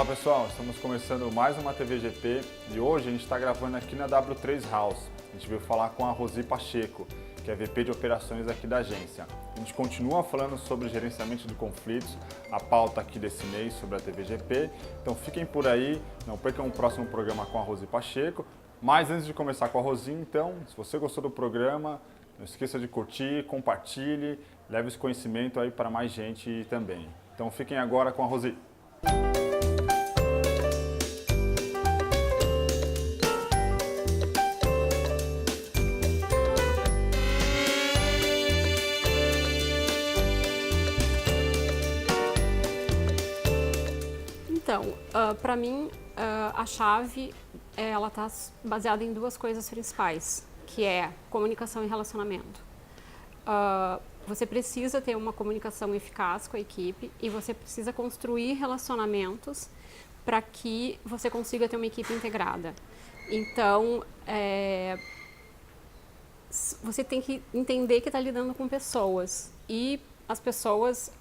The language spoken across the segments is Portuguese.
Fala pessoal, estamos começando mais uma TVGP e hoje a gente está gravando aqui na W3 House. A gente veio falar com a Rosi Pacheco, que é VP de operações aqui da agência. A gente continua falando sobre gerenciamento de conflitos, a pauta aqui desse mês sobre a TVGP. Então fiquem por aí, não percam o próximo programa com a Rosi Pacheco. Mas antes de começar com a Rosi, então, se você gostou do programa, não esqueça de curtir, compartilhe, leve esse conhecimento aí para mais gente também. Então fiquem agora com a Rosi. Então, para mim, a chave, ela está baseada em duas coisas principais, que é comunicação e relacionamento. Você precisa ter uma comunicação eficaz com a equipe e você precisa construir relacionamentos para que você consiga ter uma equipe integrada. Então, você tem que entender que está lidando com pessoas e as pessoas,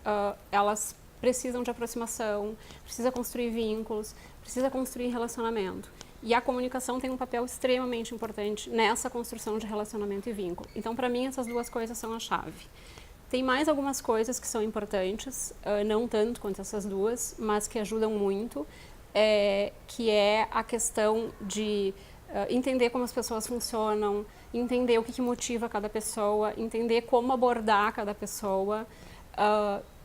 elas precisam de aproximação, precisa construir vínculos, precisa construir relacionamento. E a comunicação tem um papel extremamente importante nessa construção de relacionamento e vínculo. Então, para mim, essas duas coisas são a chave. Tem mais algumas coisas que são importantes, não tanto quanto essas duas, mas que ajudam muito, que é a questão de entender como as pessoas funcionam, entender o que motiva cada pessoa, entender como abordar cada pessoa,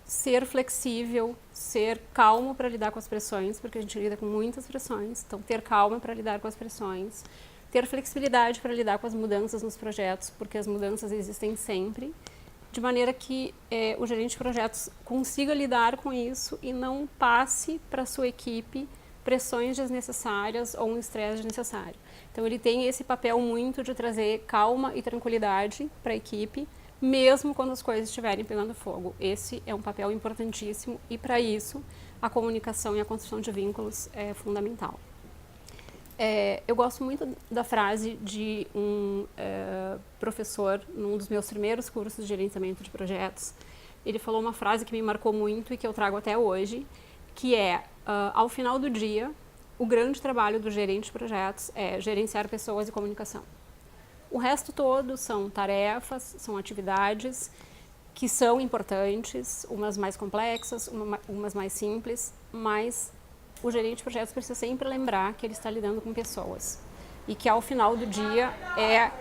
ser flexível, ser calmo para lidar com as pressões, porque a gente lida com muitas pressões, então ter calma para lidar com as pressões, ter flexibilidade para lidar com as mudanças nos projetos, porque as mudanças existem sempre, de maneira que o gerente de projetos consiga lidar com isso e não passe para a sua equipe pressões desnecessárias ou um estresse desnecessário. Então ele tem esse papel muito de trazer calma e tranquilidade para a equipe, mesmo quando as coisas estiverem pegando fogo. Esse é um papel importantíssimo e, para isso, a comunicação e a construção de vínculos é fundamental. Eu gosto muito da frase de um professor, num dos meus primeiros cursos de gerenciamento de projetos. Ele falou uma frase que me marcou muito e que eu trago até hoje, que é, ao final do dia, o grande trabalho do gerente de projetos é gerenciar pessoas e comunicação. O resto todo são tarefas, são atividades que são importantes, umas mais complexas, umas mais simples, mas o gerente de projetos precisa sempre lembrar que ele está lidando com pessoas e que ao final do dia é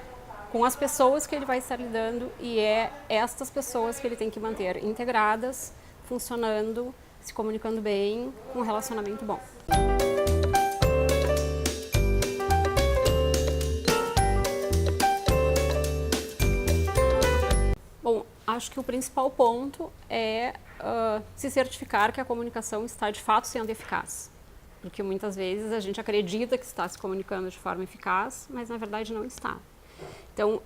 com as pessoas que ele vai estar lidando e é estas pessoas que ele tem que manter integradas, funcionando, se comunicando bem, com um relacionamento bom. Acho que o principal ponto é se certificar que a comunicação está de fato sendo eficaz. Porque muitas vezes a gente acredita que está se comunicando de forma eficaz, mas na verdade não está. Então,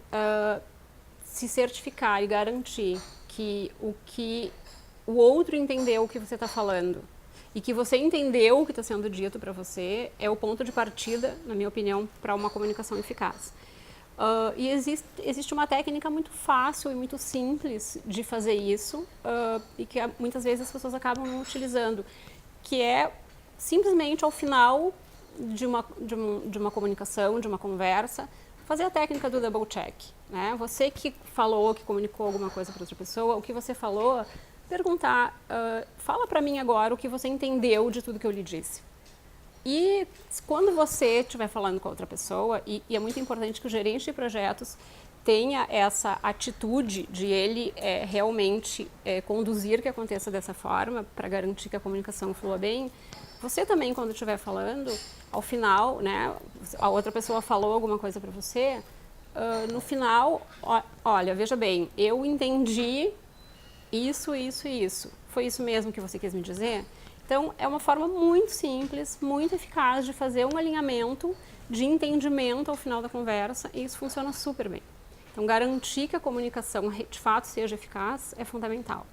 se certificar e garantir que o outro entendeu o que você está falando e que você entendeu o que está sendo dito para você é o ponto de partida, na minha opinião, para uma comunicação eficaz. E existe uma técnica muito fácil e muito simples de fazer isso e que muitas vezes as pessoas acabam não utilizando, que é simplesmente ao final de uma comunicação, de uma conversa, fazer a técnica do double check, né? Você que falou, que comunicou alguma coisa para outra pessoa, o que você falou, perguntar, fala para mim agora o que você entendeu de tudo que eu lhe disse. E quando você estiver falando com a outra pessoa, e é muito importante que o gerente de projetos tenha essa atitude de ele realmente conduzir que aconteça dessa forma, para garantir que a comunicação flua bem, você também, quando estiver falando, ao final, né, a outra pessoa falou alguma coisa para você, no final, olha, veja bem, eu entendi isso, isso e isso. Foi isso mesmo que você quis me dizer? Então, é uma forma muito simples, muito eficaz de fazer um alinhamento de entendimento ao final da conversa e isso funciona super bem. Então, garantir que a comunicação de fato seja eficaz é fundamental.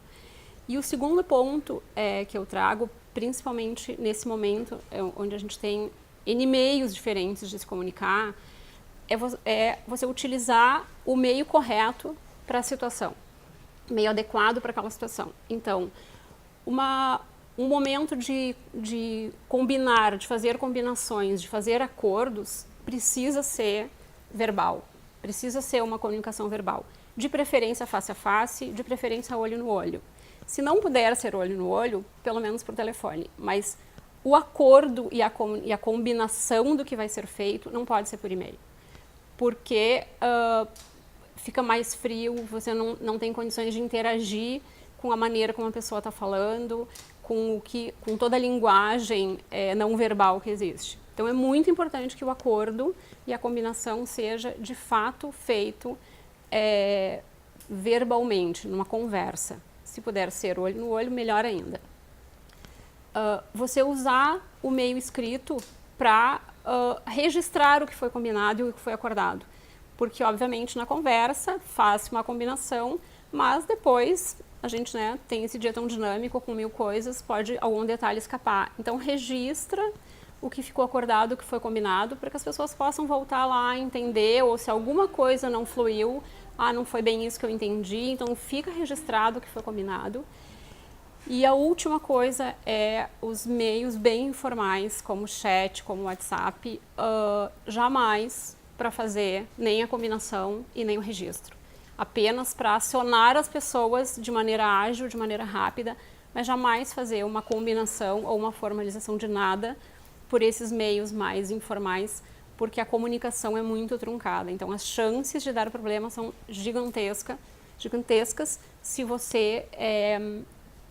E o segundo ponto que eu trago, principalmente nesse momento onde a gente tem N meios diferentes de se comunicar, é você utilizar o meio correto para a situação, meio adequado para aquela situação. Então, um momento de combinar, de fazer combinações, de fazer acordos, precisa ser verbal, precisa ser uma comunicação verbal. De preferência face a face, de preferência olho no olho. Se não puder ser olho no olho, pelo menos por telefone, mas o acordo e a combinação do que vai ser feito não pode ser por e-mail, porque fica mais frio, você não tem condições de interagir com a maneira como a pessoa está falando, com toda a linguagem não verbal que existe. Então é muito importante que o acordo e a combinação seja de fato feito verbalmente, numa conversa. Se puder ser olho no olho, melhor ainda. Você usar o meio escrito para registrar o que foi combinado e o que foi acordado. Porque, obviamente, na conversa, faz uma combinação, mas depois a gente tem esse dia tão dinâmico, com 1000 coisas, pode algum detalhe escapar. Então, registra o que ficou acordado, o que foi combinado, para que as pessoas possam voltar lá, entender, ou se alguma coisa não fluiu, não foi bem isso que eu entendi, então fica registrado o que foi combinado. E a última coisa é os meios bem informais, como chat, como WhatsApp, jamais para fazer nem a combinação e nem o registro. Apenas para acionar as pessoas de maneira ágil, de maneira rápida, mas jamais fazer uma combinação ou uma formalização de nada por esses meios mais informais, porque a comunicação é muito truncada. Então, as chances de dar problema são gigantescas se você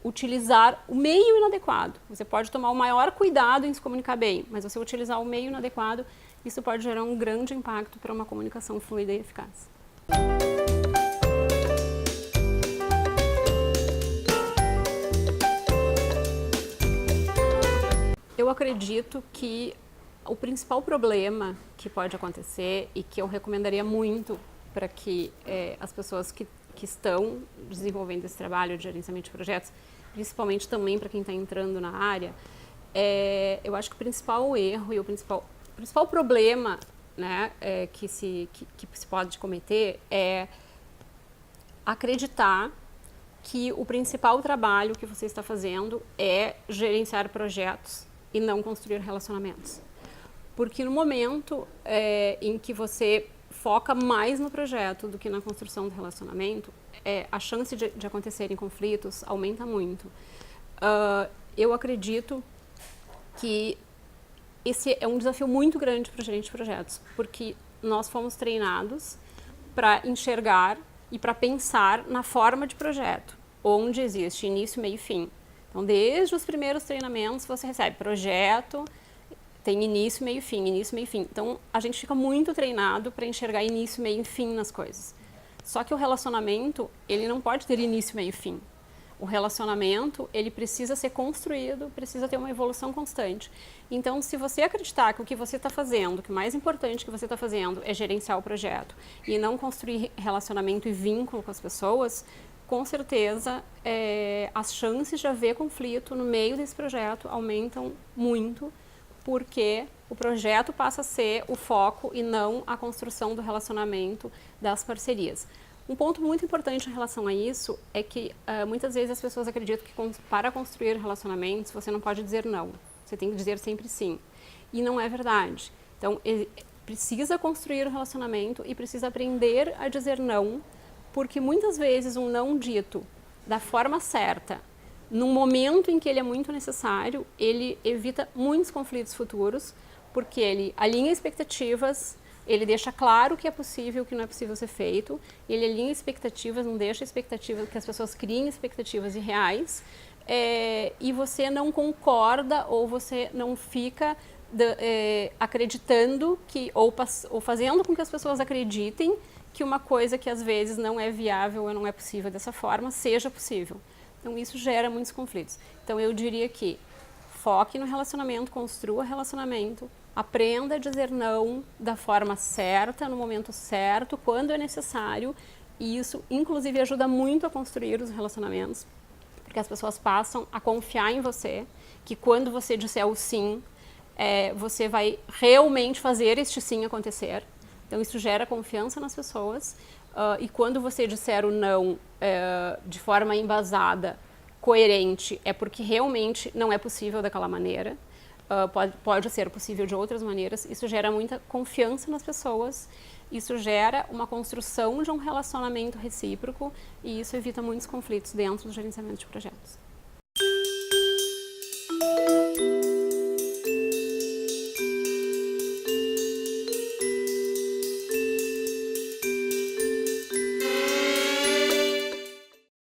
utilizar o meio inadequado. Você pode tomar o maior cuidado em se comunicar bem, mas você utilizar o meio inadequado, isso pode gerar um grande impacto para uma comunicação fluida e eficaz. Eu acredito que o principal problema que pode acontecer e que eu recomendaria muito para que as pessoas que estão desenvolvendo esse trabalho de gerenciamento de projetos, principalmente também para quem está entrando na área, eu acho que o principal erro e o principal problema que se pode cometer é acreditar que o principal trabalho que você está fazendo é gerenciar projetos e não construir relacionamentos. Porque no momento em que você foca mais no projeto do que na construção do relacionamento, a chance de acontecerem conflitos aumenta muito. Eu acredito que esse é um desafio muito grande para o gerente de projetos, porque nós fomos treinados para enxergar e para pensar na forma de projeto, onde existe início, meio e fim. Então, desde os primeiros treinamentos, você recebe projeto, tem início, meio e fim, início, meio e fim. Então, a gente fica muito treinado para enxergar início, meio e fim nas coisas. Só que o relacionamento, ele não pode ter início, meio e fim. O relacionamento, ele precisa ser construído, precisa ter uma evolução constante. Então, se você acreditar que o que você está fazendo, que o mais importante que você está fazendo é gerenciar o projeto e não construir relacionamento e vínculo com as pessoas, com certeza as chances de haver conflito no meio desse projeto aumentam muito, porque o projeto passa a ser o foco e não a construção do relacionamento, das parcerias. Um ponto muito importante em relação a isso é que muitas vezes as pessoas acreditam que para construir relacionamentos você não pode dizer não, você tem que dizer sempre sim. E não é verdade. Então, precisa construir o relacionamento e precisa aprender a dizer não, porque muitas vezes um não dito da forma certa, num momento em que ele é muito necessário, ele evita muitos conflitos futuros, porque ele alinha expectativas, ele deixa claro o que é possível e o que não é possível ser feito, ele alinha expectativas, não deixa expectativas, que as pessoas criem expectativas irreais, e você não concorda ou você não fica acreditando que, ou fazendo com que as pessoas acreditem que uma coisa que às vezes não é viável ou não é possível dessa forma, seja possível. Então isso gera muitos conflitos. Então eu diria que foque no relacionamento, construa relacionamento, aprenda a dizer não da forma certa, no momento certo, quando é necessário, e isso inclusive ajuda muito a construir os relacionamentos, porque as pessoas passam a confiar em você, que quando você disser o sim, você vai realmente fazer este sim acontecer. Então isso gera confiança nas pessoas, e quando você disser o não de forma embasada, coerente é porque realmente não é possível daquela maneira. Pode ser possível de outras maneiras. Isso gera muita confiança nas pessoas. Isso gera uma construção de um relacionamento recíproco e isso evita muitos conflitos dentro do gerenciamento de projetos.